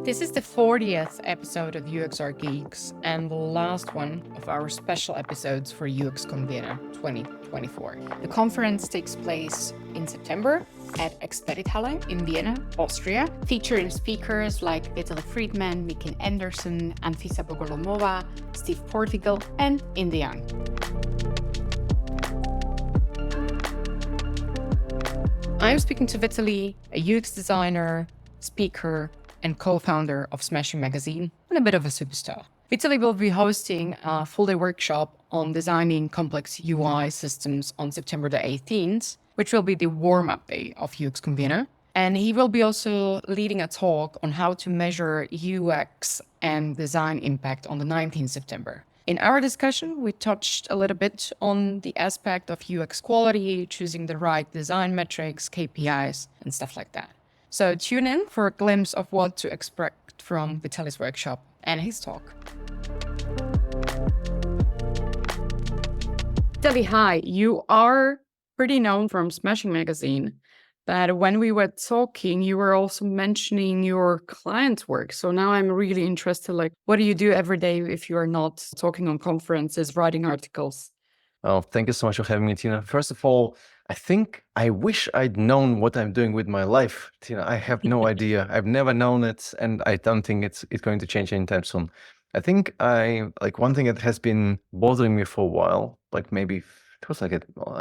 This is the 40th episode of UXR Geeks and the last one of our special episodes for uxcon Vienna 2024. The conference takes place in September at Expedithalle in Vienna, Austria, featuring speakers like Vitaly Friedman, Mikin Anderson, Anfisa Bogolomova, Steve Portigal, and Indy Young. I'm speaking to Vitaly, a UX designer, speaker, and co-founder of Smashing Magazine, and a bit of a superstar. Vitaly will be hosting a full-day workshop on designing complex UI systems on September the 18th, which will be the warm-up day of uxcon Vienna. And he will be also leading a talk on how to measure UX and design impact on the 19th September. In our discussion, we touched a little bit on the aspect of UX quality, choosing the right design metrics, KPIs, and stuff like that. So tune in for a glimpse of what to expect from Vitaly's workshop and his talk. Vitaly, hi. You are pretty known from Smashing Magazine, but when we were talking, you were also mentioning your client's work. So now I'm really interested, what do you do every day if you are not talking on conferences, writing articles? Oh, thank you so much for having me, Tina. First of all, I wish I'd known what I'm doing with my life, Tina. I have no idea. I've never known it, and I don't think it's going to change anytime soon. I think one thing that has been bothering me for a while, maybe it was I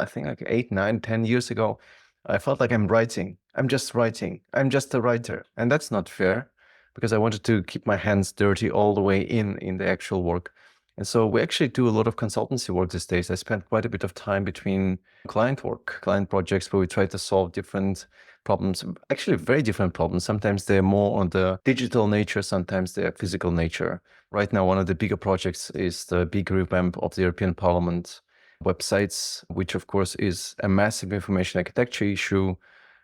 think 8, 9, 10 years ago, I felt like I'm writing. I'm just writing. I'm just a writer. And that's not fair because I wanted to keep my hands dirty all the way in the actual work. And so we actually do a lot of consultancy work these days. I spend quite a bit of time between client work, client projects where we try to solve different problems, actually very different problems. Sometimes they're more on the digital nature, sometimes they're physical nature. Right now, one of the bigger projects is the big revamp of the European Parliament websites, which of course is a massive information architecture issue.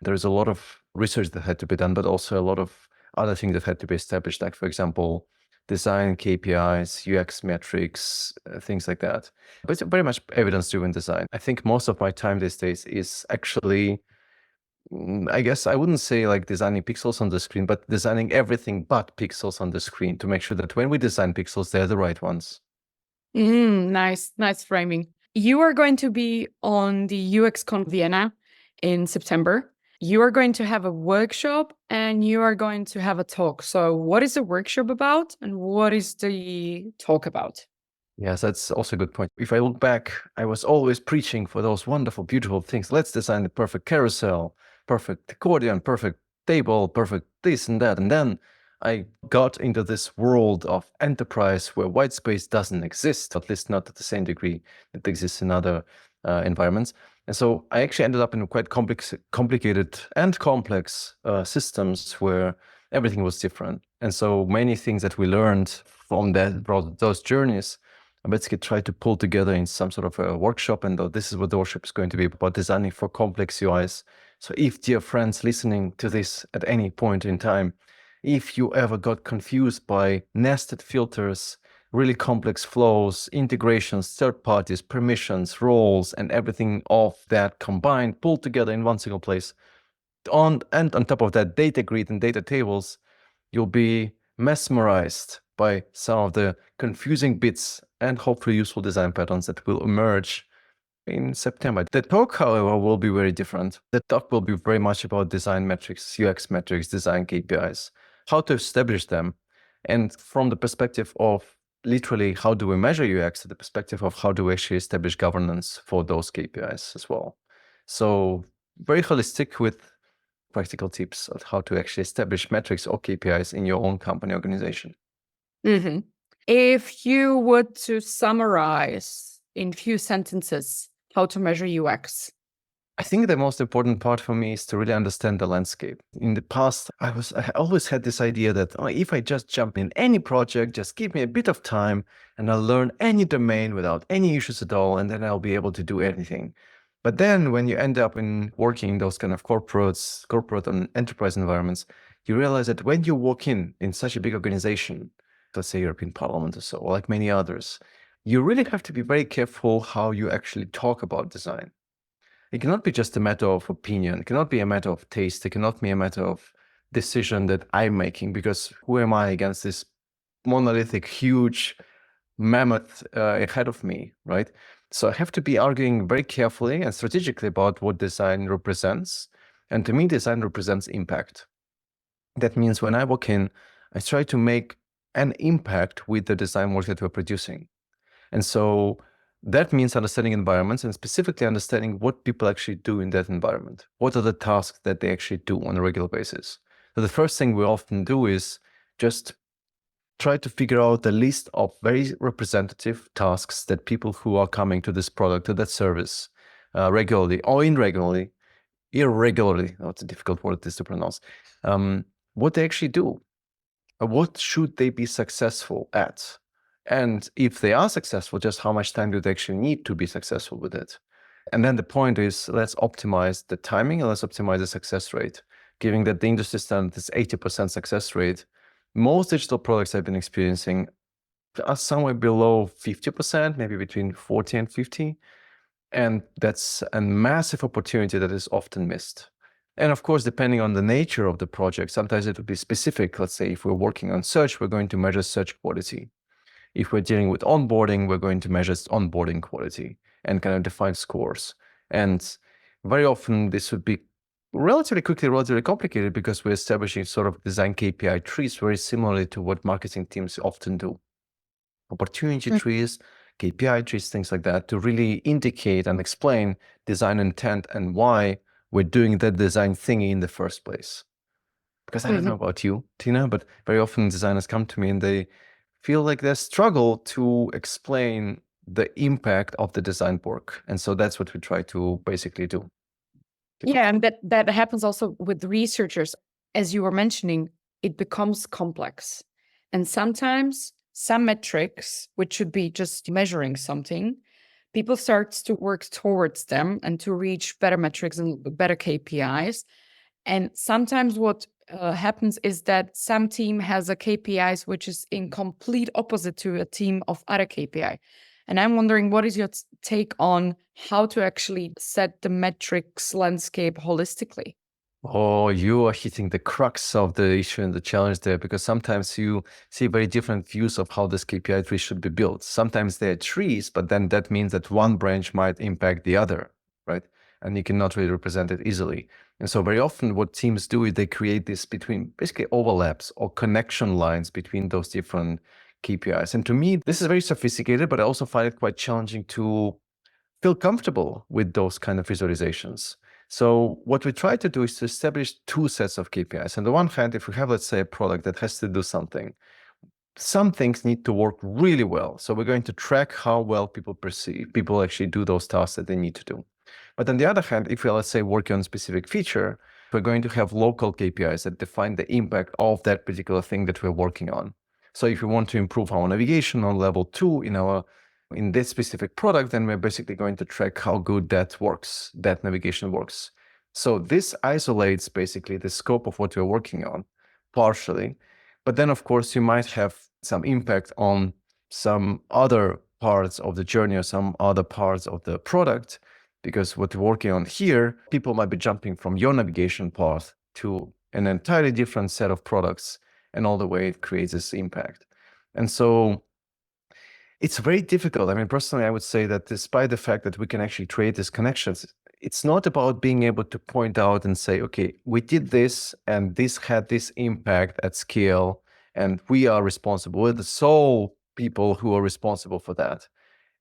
There's a lot of research that had to be done, but also a lot of other things that had to be established, like, for example, design KPIs, UX metrics, things like that. But it's very much evidence-driven design. I think most of my time these days is actually, I guess I wouldn't say designing pixels on the screen, but designing everything but pixels on the screen to make sure that when we design pixels, they're the right ones. Nice framing. You are going to be on the uxcon Vienna in September. You are going to have a workshop and you are going to have a talk. So what is the workshop about and what is the talk about? Yes, that's also a good point. If I look back, I was always preaching for those wonderful, beautiful things. Let's design the perfect carousel, perfect accordion, perfect table, perfect this and that. And then I got into this world of enterprise where white space doesn't exist, at least not at the same degree that exists in other environments. And so I actually ended up in quite complicated and complex systems where everything was different. And so many things that we learned from those journeys, I basically tried to pull together in some sort of a workshop. And this is what the workshop is going to be about: designing for complex UIs. So if, dear friends listening to this at any point in time, if you ever got confused by nested filters, really complex flows, integrations, third parties, permissions, roles, and everything of that combined, pulled together in one single place, on top of that, data grid and data tables, you'll be mesmerized by some of the confusing bits and hopefully useful design patterns that will emerge in September. The talk, however, will be very different. The talk will be very much about design metrics, UX metrics, design KPIs, how to establish them, and from the perspective of literally how do we measure UX, to the perspective of how do we actually establish governance for those KPIs as well. So very holistic with practical tips on how to actually establish metrics or KPIs in your own company organization. Mm-hmm. If you were to summarize in few sentences how to measure UX, I think the most important part for me is to really understand the landscape. In the past, I always had this idea that if I just jump in any project, just give me a bit of time and I'll learn any domain without any issues at all, and then I'll be able to do anything. But then when you end up in working in those kind of corporate and enterprise environments, you realize that when you walk in such a big organization, let's say European Parliament or so, or like many others, you really have to be very careful how you actually talk about design. It cannot be just a matter of opinion. It cannot be a matter of taste. It cannot be a matter of decision that I'm making, because who am I against this monolithic, huge mammoth ahead of me, right? So I have to be arguing very carefully and strategically about what design represents. And to me, design represents impact. That means when I walk in, I try to make an impact with the design work that we're producing. And so that means understanding environments and specifically understanding what people actually do in that environment. What are the tasks that they actually do on a regular basis? So the first thing we often do is just try to figure out a list of very representative tasks that people who are coming to this product, to that service, regularly or irregularly, that's a difficult word this to pronounce, what they actually do. What should they be successful at? And if they are successful, just how much time do they actually need to be successful with it? And then the point is, let's optimize the timing and let's optimize the success rate. Given that the industry standard is 80% success rate, most digital products I've been experiencing are somewhere below 50%, maybe between 40 and 50. And that's a massive opportunity that is often missed. And of course, depending on the nature of the project, sometimes it will be specific. Let's say if we're working on search, we're going to measure search quality. If we're dealing with onboarding, we're going to measure onboarding quality and kind of define scores. And very often this would be relatively quickly, relatively complicated because we're establishing sort of design KPI trees very similarly to what marketing teams often do. Opportunity trees, KPI trees, things like that, to really indicate and explain design intent and why we're doing that design thingy in the first place. Because I don't know about you, Tina, but very often designers come to me and they feel like they struggle to explain the impact of the design work. And so that's what we try to basically do. Yeah, and that happens also with researchers. As you were mentioning, it becomes complex. And sometimes some metrics, which should be just measuring something, people start to work towards them and to reach better metrics and better KPIs. And sometimes what happens is that some team has a KPIs which is in complete opposite to a team of other KPI. And I'm wondering, what is your take on how to actually set the metrics landscape holistically? Oh, you are hitting the crux of the issue and the challenge there, because sometimes you see very different views of how this KPI tree should be built. Sometimes they're trees, but then that means that one branch might impact the other, right? And you cannot really represent it easily. And so very often what teams do is they create this between basically overlaps or connection lines between those different KPIs. And to me, this is very sophisticated, but I also find it quite challenging to feel comfortable with those kind of visualizations. So what we try to do is to establish two sets of KPIs. On the one hand, if we have, let's say, a product that has to do something, some things need to work really well. So we're going to track how well people actually do those tasks that they need to do. But on the other hand, if we're, let's say, working on a specific feature, we're going to have local KPIs that define the impact of that particular thing that we're working on. So if we want to improve our navigation on level 2 in this specific product, then we're basically going to track how good that works, that navigation works. So this isolates basically the scope of what we're working on, partially. But then, of course, you might have some impact on some other parts of the journey or some other parts of the product, because what we're working on here, people might be jumping from your navigation path to an entirely different set of products, and all the way it creates this impact. And so it's very difficult. I mean, personally, I would say that despite the fact that we can actually create these connections, it's not about being able to point out and say, okay, we did this and this had this impact at scale, and we are responsible. We're the sole people who are responsible for that.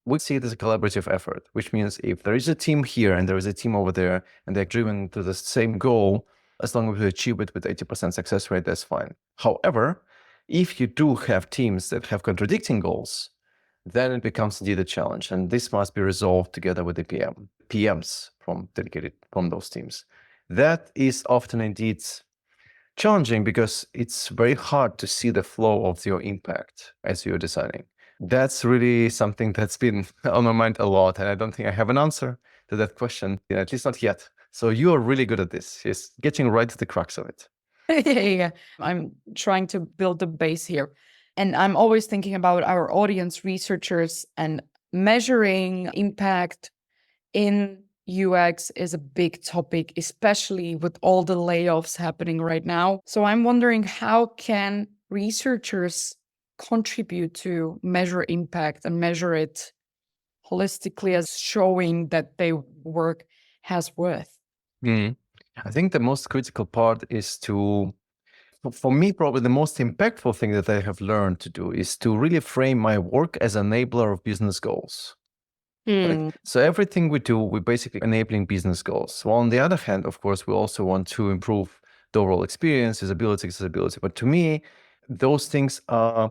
We see it as a collaborative effort, which means if there is a team here and there is a team over there and they're driven to the same goal, as long as we achieve it with 80% success rate, that's fine. However, if you do have teams that have contradicting goals, then it becomes indeed a challenge. And this must be resolved together with the PMs dedicated from those teams. That is often indeed challenging because it's very hard to see the flow of your impact as you're designing. That's really something that's been on my mind a lot. And I don't think I have an answer to that question, at least not yet. So you are really good at this, is getting right to the crux of it. Yeah, I'm trying to build a base here. And I'm always thinking about our audience researchers and measuring impact in UX is a big topic, especially with all the layoffs happening right now. So I'm wondering, how can researchers contribute to measure impact and measure it holistically as showing that their work has worth? I think the most critical part is for me, probably the most impactful thing that I have learned to do is to really frame my work as an enabler of business goals. Right? So everything we do, we're basically enabling business goals. Well, on the other hand, of course, we also want to improve the overall experience, usability, accessibility. But to me, those things are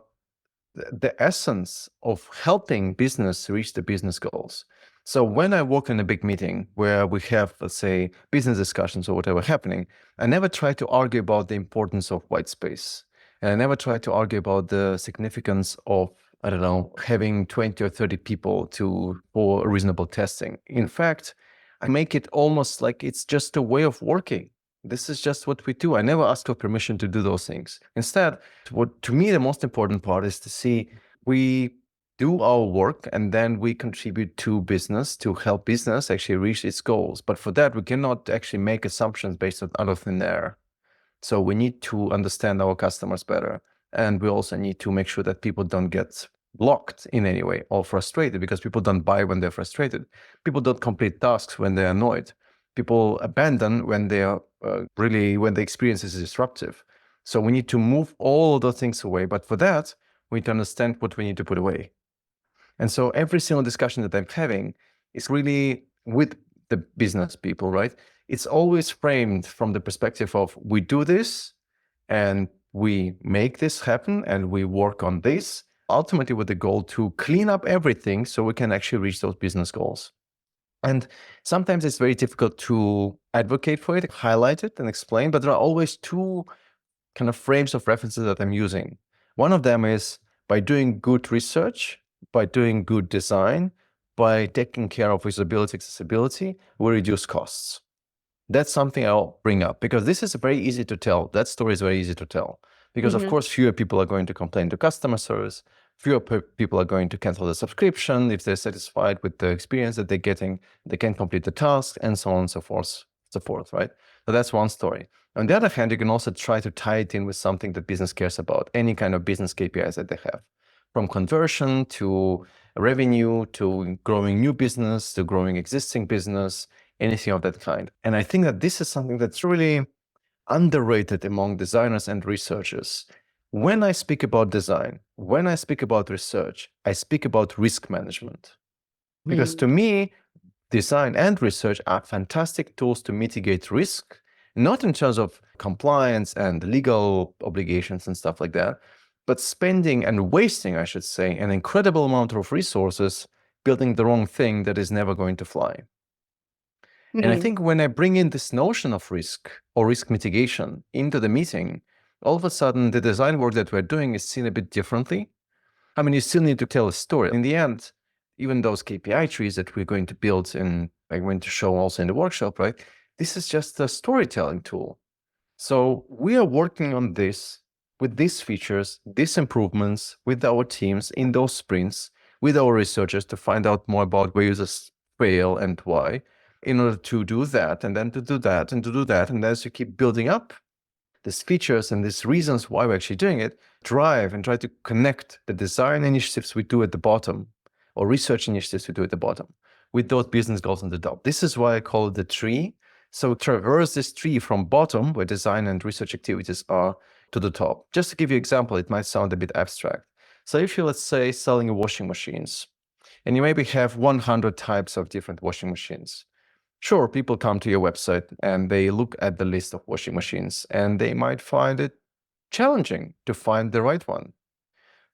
the essence of helping business reach the business goals. So when I walk in a big meeting where we have, let's say, business discussions or whatever happening, I never try to argue about the importance of white space. And I never try to argue about the significance of, I don't know, having 20 or 30 people for reasonable testing. In fact, I make it almost like it's just a way of working. This is just what we do. I never ask for permission to do those things. Instead, what to me the most important part is to see we do our work and then we contribute to business to help business actually reach its goals. But for that, we cannot actually make assumptions based on out of thin air. So we need to understand our customers better. And we also need to make sure that people don't get blocked in any way or frustrated, because people don't buy when they're frustrated. People don't complete tasks when they're annoyed. People abandon when they are when the experience is disruptive. So we need to move all of those things away. But for that, we need to understand what we need to put away. And so every single discussion that I'm having is really with the business people, right? It's always framed from the perspective of we do this and we make this happen and we work on this, ultimately with the goal to clean up everything so we can actually reach those business goals. And sometimes it's very difficult to advocate for it, highlight it and explain, but there are always two kind of frames of references that I'm using. One of them is by doing good research, by doing good design, by taking care of usability, accessibility, we reduce costs. That's something I'll bring up because this is very easy to tell. That story is very easy to tell because, of course, fewer people are going to complain to customer service. Fewer people are going to cancel the subscription if they're satisfied with the experience that they're getting. They can complete the task and so on and so forth, right? So that's one story. On the other hand, you can also try to tie it in with something that business cares about, any kind of business KPIs that they have, from conversion to revenue to growing new business to growing existing business, anything of that kind. And I think that this is something that's really underrated among designers and researchers. When I speak about design, when I speak about research, I speak about risk management. Because to me, design and research are fantastic tools to mitigate risk, not in terms of compliance and legal obligations and stuff like that, but spending and wasting, I should say, an incredible amount of resources building the wrong thing that is never going to fly. And I think when I bring in this notion of risk or risk mitigation into the meeting, all of a sudden the design work that we're doing is seen a bit differently. I mean, you still need to tell a story. In the end, even those KPI trees that we're going to build and I'm going to show also in the workshop, right? This is just a storytelling tool. So we are working on this with these features, these improvements with our teams in those sprints, with our researchers to find out more about where users fail and why, in order to do that, and then to do that, and to do that. And as you keep building up these features and these reasons why we're actually doing it, drive and try to connect the design initiatives we do at the bottom or research initiatives we do at the bottom with those business goals on the top. This is why I call it the tree. So traverse this tree from bottom, where design and research activities are, to the top. Just to give you an example, it might sound a bit abstract. So if you, let's say, selling washing machines, and you maybe have 100 types of different washing machines. Sure, people come to your website and they look at the list of washing machines and they might find it challenging to find the right one.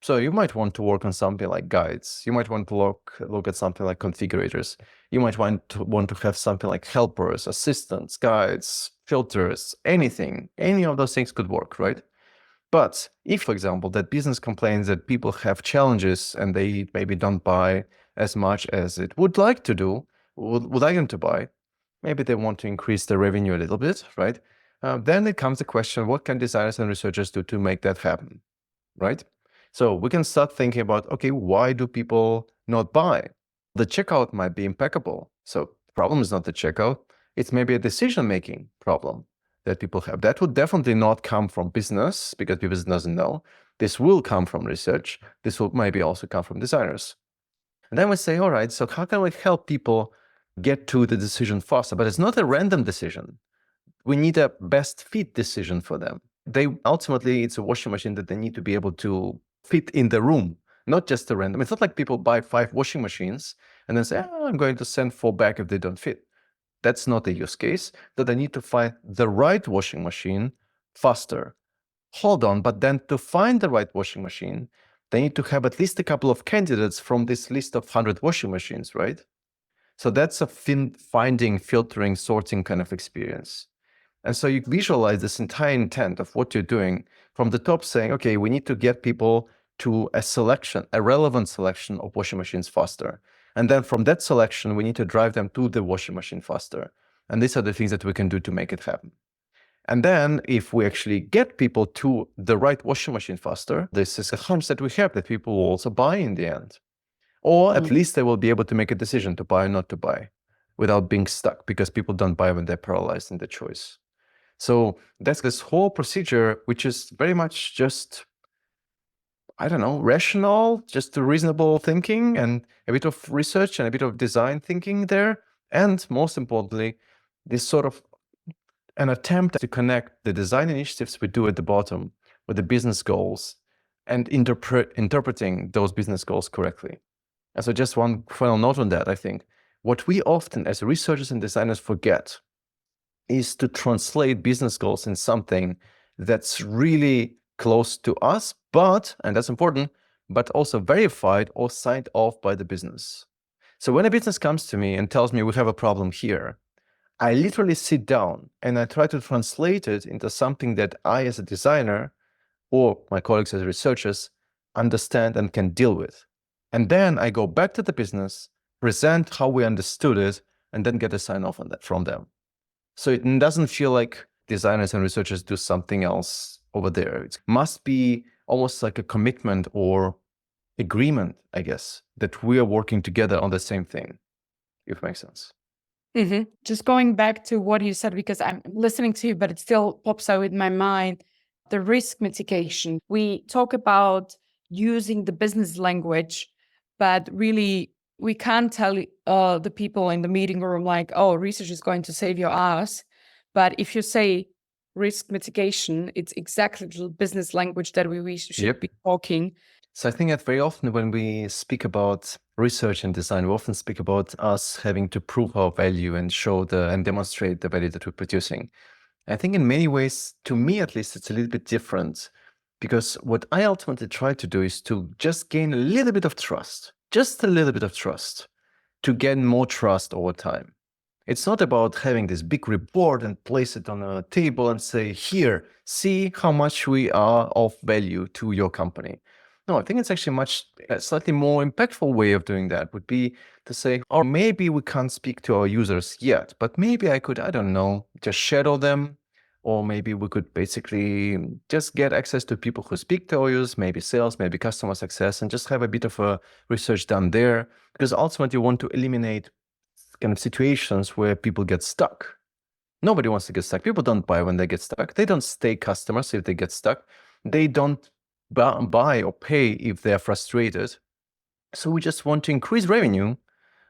So you might want to work on something like guides. You might want to look at something like configurators. You might want to have something like helpers, assistants, guides, filters, anything. Any of those things could work, right? But if, for example, that business complains that people have challenges and they maybe don't buy as much as it would like to do, would like them to buy, maybe they want to increase their revenue a little bit, right? Then it comes the question, what can designers and researchers do to make that happen, right? So we can start thinking about, okay, why do people not buy? The checkout might be impeccable. So problem is not the checkout. It's maybe a decision-making problem that people have. That would definitely not come from business because business doesn't know. This will come from research. This will maybe also come from designers. And then we say, all right, so how can we help people get to the decision faster? But it's not a random decision. We need a best fit decision for them. Ultimately, it's a washing machine that they need to be able to fit in the room, not just a random. It's not like people buy 5 washing machines and then say, I'm going to send 4 back if they don't fit. That's not a use case. That they need to find the right washing machine faster. Hold on, but then to find the right washing machine, they need to have at least a couple of candidates from this list of 100 washing machines, right? So that's a finding, filtering, sorting kind of experience. And so you visualize this entire intent of what you're doing from the top, saying, okay, we need to get people to a relevant selection of washing machines faster. And then from that selection, we need to drive them to the washing machine faster. And these are the things that we can do to make it happen. And then if we actually get people to the right washing machine faster, this is a hunch that we have that people will also buy in the end. Or at least they will be able to make a decision to buy or not to buy without being stuck, because people don't buy when they're paralyzed in the choice. So that's this whole procedure, which is very much just, I don't know, rational, just reasonable thinking and a bit of research and a bit of design thinking there. And most importantly, this sort of an attempt to connect the design initiatives we do at the bottom with the business goals and interpreting those business goals correctly. And so just one final note on that, I think what we often as researchers and designers forget is to translate business goals in something that's really close to us, and that's important, but also verified or signed off by the business. So when a business comes to me and tells me we have a problem here, I literally sit down and I try to translate it into something that I as a designer or my colleagues as researchers understand and can deal with. And then I go back to the business, present how we understood it, and then get a sign off on that from them. So it doesn't feel like designers and researchers do something else over there. It must be almost like a commitment or agreement, I guess, that we are working together on the same thing, if it makes sense. Just going back to what you said, because I'm listening to you, but it still pops out in my mind, the risk mitigation. We talk about using the business language, but really we can't tell the people in the meeting room like, oh, research is going to save your ass. But if you say risk mitigation, it's exactly the business language that we should be talking. So I think that very often when we speak about research and design, we often speak about us having to prove our value and and demonstrate the value that we're producing. I think in many ways, to me at least, it's a little bit different, because what I ultimately try to do is to just gain a little bit of trust, just a little bit of trust, to gain more trust over time. It's not about having this big report and place it on a table and say, here, see how much we are of value to your company. No, I think it's actually a slightly more impactful way of doing that would be to say, or maybe we can't speak to our users yet, but maybe I could, I don't know, just shadow them. Or maybe we could basically just get access to people who speak to our users, maybe sales, maybe customer success, and just have a bit of a research done there. Because ultimately you want to eliminate kind of situations where people get stuck. Nobody wants to get stuck. People don't buy when they get stuck. They don't stay customers if they get stuck. They don't buy or pay if they're frustrated. So we just want to increase revenue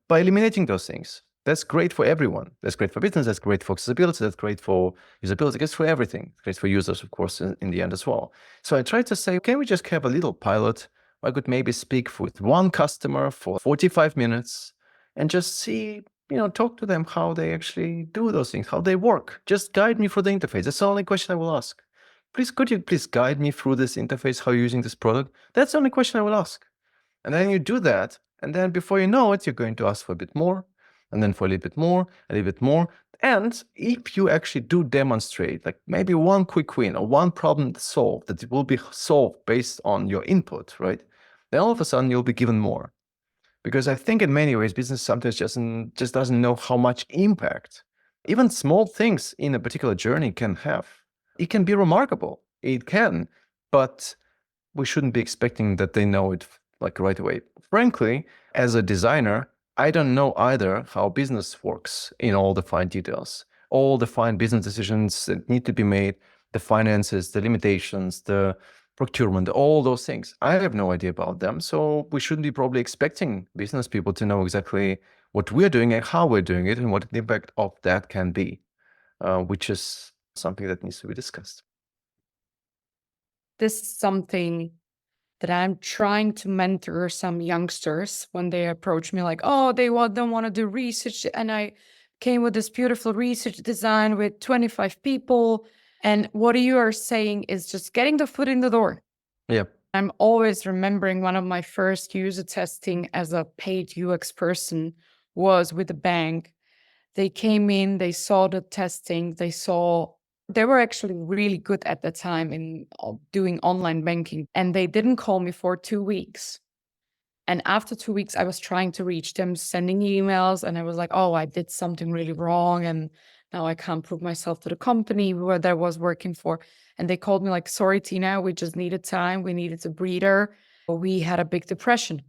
by eliminating those things. That's great for everyone. That's great for business. That's great for accessibility. That's great for usability. It's for everything. It's great for users, of course, in the end as well. So I tried to say, can we just have a little pilot? I could maybe speak with one customer for 45 minutes and just see, talk to them how they actually do those things, how they work. Just guide me through the interface. That's the only question I will ask. Could you please guide me through this interface, how you're using this product? That's the only question I will ask. And then you do that, and then before you know it, you're going to ask for a bit more, and then for a little bit more, a little bit more. And if you actually do demonstrate, like maybe one quick win or one problem solved, that it will be solved based on your input, right? Then all of a sudden you'll be given more. Because I think in many ways, business sometimes just doesn't know how much impact even small things in a particular journey can have. It can be remarkable. It can, but we shouldn't be expecting that they know it like right away. Frankly, as a designer, I don't know either how business works in all the fine details, all the fine business decisions that need to be made, the finances, the limitations, the procurement, all those things. I have no idea about them. So we shouldn't be probably expecting business people to know exactly what we're doing and how we're doing it and what the impact of that can be, which is something that needs to be discussed. This is something that I'm trying to mentor some youngsters when they approach me like, oh, don't want to do research. And I came with this beautiful research design with 25 people. And what you are saying is just getting the foot in the door. Yeah. I'm always remembering one of my first user testing as a paid UX person was with a bank. They came in, they saw the testing, they were actually really good at the time in doing online banking, and they didn't call me for 2 weeks. And after 2 weeks, I was trying to reach them, sending emails, and I was like, oh, I did something really wrong, and now I can't prove myself to the company where I was working for. And they called me like, sorry, Tina, we just needed time. We needed a breather. We had a big depression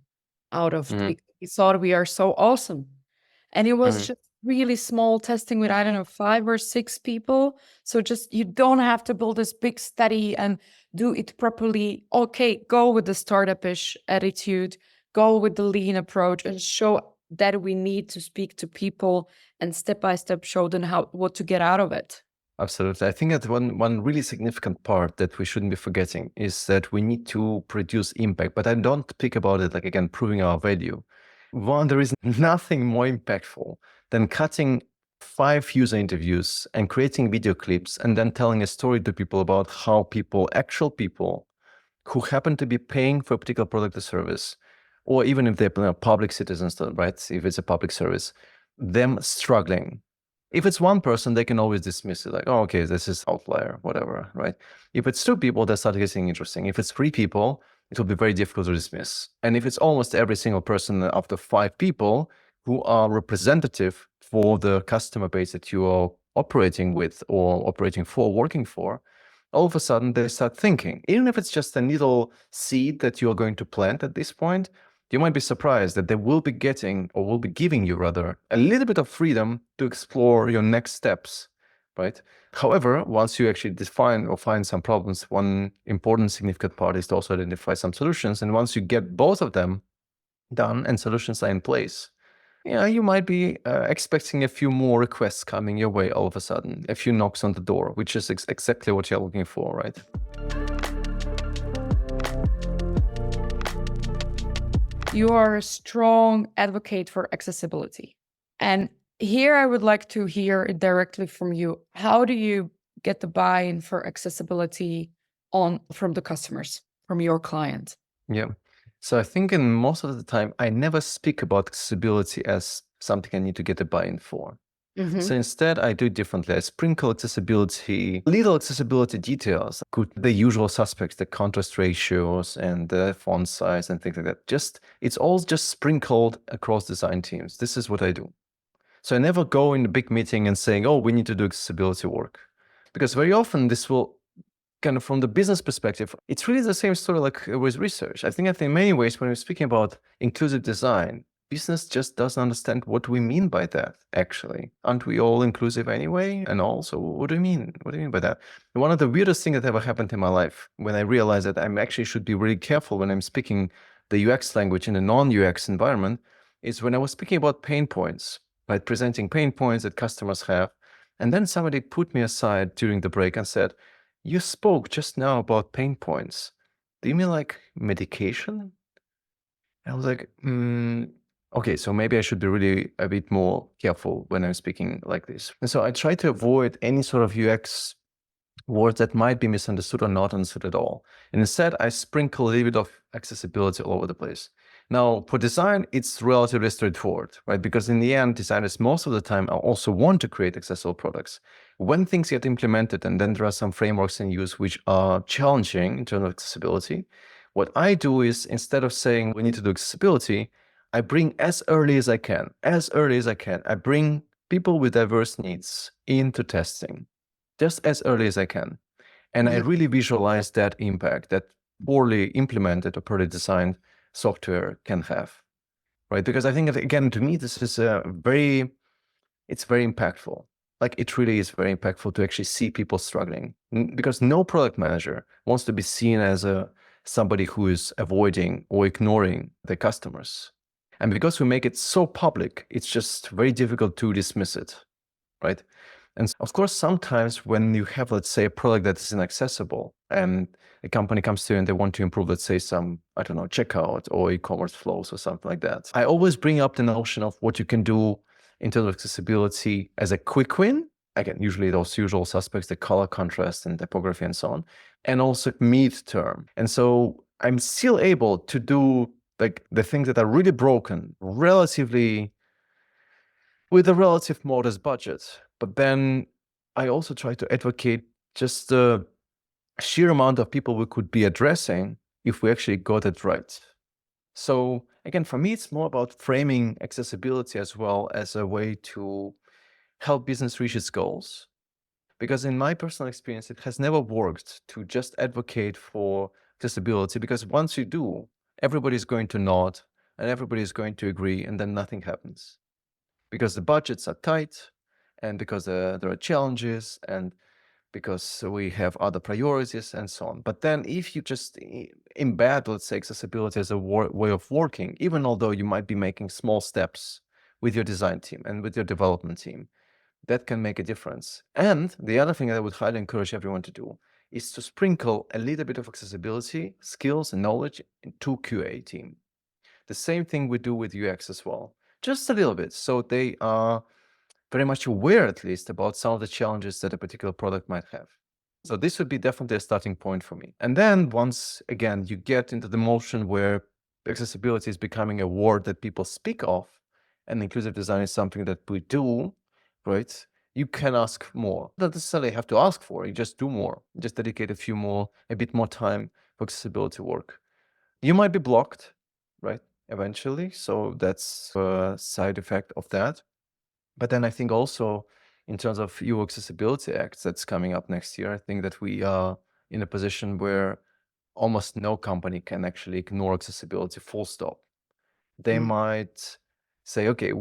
out of it because we thought we are so awesome. And it was just really small testing with, I don't know, 5 or 6 people. So just, you don't have to build this big study and do it properly. Okay, go with the startup-ish attitude, go with the lean approach and show that we need to speak to people and step by step show them what to get out of it. Absolutely. I think that one really significant part that we shouldn't be forgetting is that we need to produce impact, but I don't speak about it like, again, proving our value. One, there is nothing more impactful than cutting 5 user interviews and creating video clips and then telling a story to people about how people, actual people who happen to be paying for a particular product or service, or even if they're public citizens, right? If it's a public service, them struggling. If it's one person, they can always dismiss it like, oh, okay, this is outlier, whatever, right? If it's 2 people, that starts getting interesting. If it's 3 people, it will be very difficult to dismiss. And if it's almost every single person after 5 people who are representative for the customer base that you are operating with or operating for, working for, all of a sudden they start thinking, even if it's just a little seed that you're going to plant at this point, you might be surprised that they will be getting, or will be giving you rather, a little bit of freedom to explore your next steps, right? However, once you actually define or find some problems, one important significant part is to also identify some solutions. And once you get both of them done and solutions are in place, you might be expecting a few more requests coming your way all of a sudden, a few knocks on the door, which is exactly what you're looking for, right? You are a strong advocate for accessibility. And here I would like to hear it directly from you. How do you get the buy-in for accessibility from the customers, from your client? Yeah. So I think in most of the time, I never speak about accessibility as something I need to get a buy-in for. So instead, I do it differently. I sprinkle accessibility, little accessibility details, the usual suspects, the contrast ratios and the font size and things like that. It's all just sprinkled across design teams. This is what I do. So I never go in a big meeting and saying, oh, we need to do accessibility work. Because very often this will kind of, from the business perspective, it's really the same story like with research. I think that in many ways, when we're speaking about inclusive design, business just doesn't understand what we mean by that, actually. Aren't we all inclusive anyway? And also, what do you mean? What do you mean by that? And one of the weirdest things that ever happened in my life, when I realized that I actually should be really careful when I'm speaking the UX language in a non-UX environment, is when I was speaking about pain points, right? Presenting pain points that customers have. And then somebody put me aside during the break and said, you spoke just now about pain points. Do you mean like medication? I was like, okay, so maybe I should be really a bit more careful when I'm speaking like this. And so I try to avoid any sort of UX words that might be misunderstood or not understood at all. And instead, I sprinkle a little bit of accessibility all over the place. Now, for design, it's relatively straightforward, right? Because in the end, designers most of the time also want to create accessible products. When things get implemented, and then there are some frameworks in use which are challenging in terms of accessibility, what I do is, instead of saying we need to do accessibility, I bring as early as I can, I bring people with diverse needs into testing, just as early as I can. And I really visualize that impact that poorly implemented or poorly designed software can have, right? Because I think that, again, to me, this is it's very impactful. Like, it really is very impactful to actually see people struggling, because no product manager wants to be seen as somebody who is avoiding or ignoring the customers. And because we make it so public, it's just very difficult to dismiss it, right? And of course, sometimes when you have, let's say, a product that is inaccessible and a company comes to you and they want to improve, let's say, some, I don't know, checkout or e-commerce flows or something like that, I always bring up the notion of what you can do in terms of accessibility as a quick win. Again, usually those usual suspects, the color contrast and typography and so on, and also mid-term. And so I'm still able to do like the things that are really broken relatively with a relative modest budget. But then I also try to advocate just the sheer amount of people we could be addressing if we actually got it right. So again, for me, it's more about framing accessibility as well as a way to help business reach its goals. Because in my personal experience, it has never worked to just advocate for accessibility, because once you do, everybody's going to nod and everybody's going to agree, and then nothing happens. Because the budgets are tight, and because there are challenges, and because we have other priorities and so on. But then if you just embed, let's say, accessibility as a way of working, even although you might be making small steps with your design team and with your development team, that can make a difference. And the other thing that I would highly encourage everyone to do is to sprinkle a little bit of accessibility skills and knowledge into QA team. The same thing we do with UX as well, just a little bit, so they are very much aware, at least, about some of the challenges that a particular product might have. So this would be definitely a starting point for me. And then once, again, you get into the motion where accessibility is becoming a word that people speak of, and inclusive design is something that we do, right? You can ask more. Not necessarily have to ask for, you just do more. Just dedicate a bit more time for accessibility work. You might be blocked, right, eventually. So that's a side effect of that. But then I think also in terms of EU Accessibility Act that's coming up next year, I think that we are in a position where almost no company can actually ignore accessibility full stop. They might say, okay,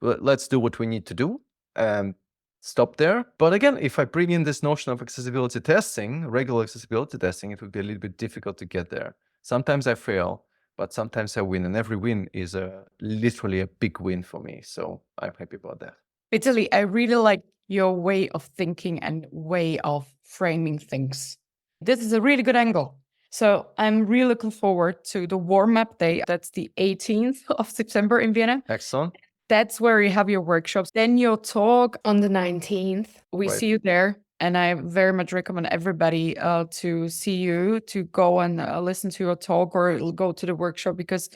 let's do what we need to do and stop there. But again, if I bring in this notion of accessibility testing, regular accessibility testing, it would be a little bit difficult to get there. Sometimes I fail, but sometimes I win, and every win is literally a big win for me. So I'm happy about that. Vitaly, I really like your way of thinking and way of framing things. This is a really good angle. So I'm really looking forward to the warm-up day. That's the 18th of September in Vienna. Excellent. That's where you have your workshops. Then your talk on the 19th. We Right. see you there. And I very much recommend everybody to see you, to go and listen to your talk or go to the workshop, because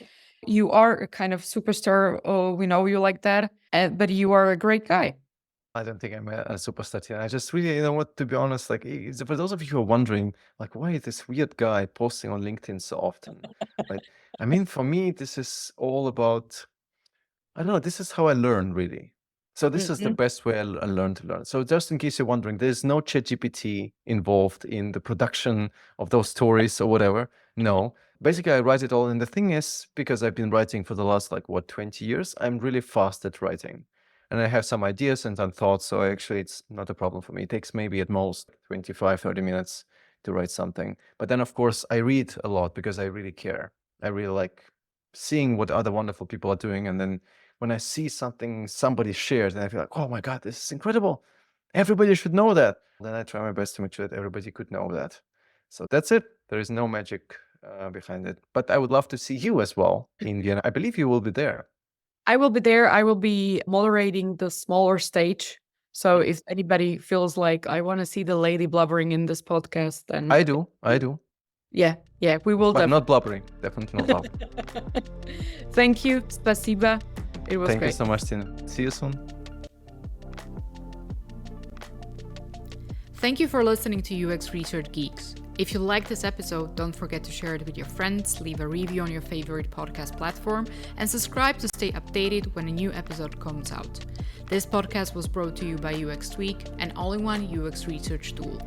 you are a kind of superstar. Oh, we know you like that, but you are a great guy. I don't think I'm a superstar here. I just really, you know what, to be honest, like, for those of you who are wondering, like, why is this weird guy posting on LinkedIn so often, right? I mean, for me, this is all about, I don't know, this is how I learn, really. So this is the best way I learn to learn. So just in case you're wondering, there's no ChatGPT involved in the production of those stories or whatever. No, basically I write it all. And the thing is, because I've been writing for the last, 20 years, I'm really fast at writing. And I have some ideas and some thoughts. So actually, it's not a problem for me. It takes maybe at most 25, 30 minutes to write something. But then, of course, I read a lot because I really care. I really like seeing what other wonderful people are doing. And then when I see something somebody shared, and I feel like, oh my God, this is incredible. Everybody should know that. Then I try my best to make sure that everybody could know that. So that's it. There is no magic behind it. But I would love to see you as well in Vienna. I believe you will be there. I will be there. I will be moderating the smaller stage. So if anybody feels like I want to see the lady blubbering in this podcast, then I do. Yeah, we will. But not blubbering. Definitely not blubbering. Thank you. Spasiba. It was Thank great. you so much, Tina. See you soon. Thank you for listening to UX Research Geeks. If you liked this episode, don't forget to share it with your friends, leave a review on your favorite podcast platform, and subscribe to stay updated when a new episode comes out. This podcast was brought to you by UX Tweak, an all-in-one UX research tool.